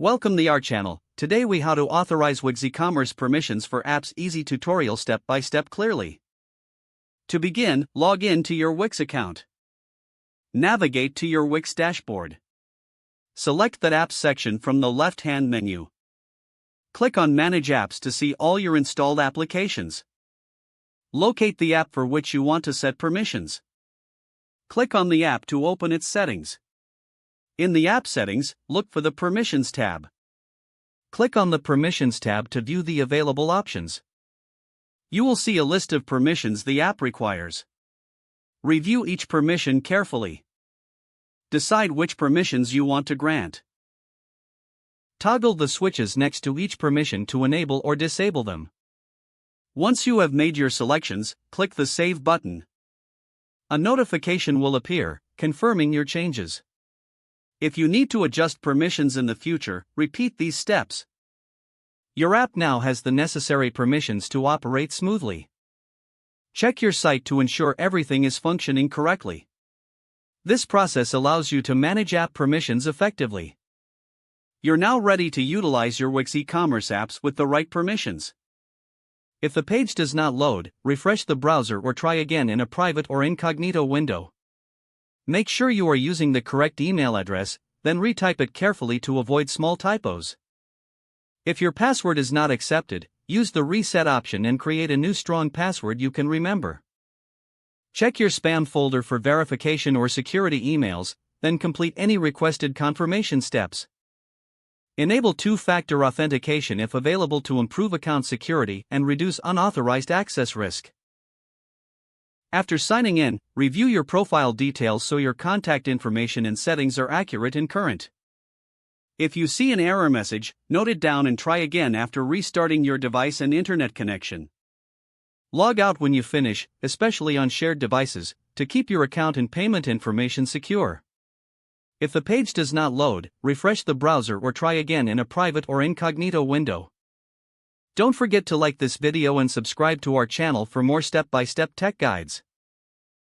Welcome to our channel. Today we how to authorize Wix e-commerce permissions for apps. Easy tutorial step by step clearly. To begin, log in to your Wix account. Navigate to your Wix dashboard. Select that apps section from the left-hand menu. Click on Manage Apps to see all your installed applications. Locate the app for which you want to set permissions. Click on the app to open its settings. In the App Settings, look for the Permissions tab. Click on the Permissions tab to view the available options. You will see a list of permissions the app requires. Review each permission carefully. Decide which permissions you want to grant. Toggle the switches next to each permission to enable or disable them. Once you have made your selections, click the Save button. A notification will appear, confirming your changes. If you need to adjust permissions in the future, repeat these steps. Your app now has the necessary permissions to operate smoothly. Check your site to ensure everything is functioning correctly. This process allows you to manage app permissions effectively. You're now ready to utilize your Wix e-commerce apps with the right permissions. If the page does not load, refresh the browser or try again in a private or incognito window. Make sure you are using the correct email address, then retype it carefully to avoid small typos. If your password is not accepted, use the reset option and create a new strong password you can remember. Check your spam folder for verification or security emails, then complete any requested confirmation steps. Enable two-factor authentication if available to improve account security and reduce unauthorized access risk. After signing in, review your profile details so your contact information and settings are accurate and current. If you see an error message, note it down and try again after restarting your device and internet connection. Log out when you finish, especially on shared devices, to keep your account and payment information secure. If the page does not load, refresh the browser or try again in a private or incognito window. Don't forget to like this video and subscribe to our channel for more step-by-step tech guides.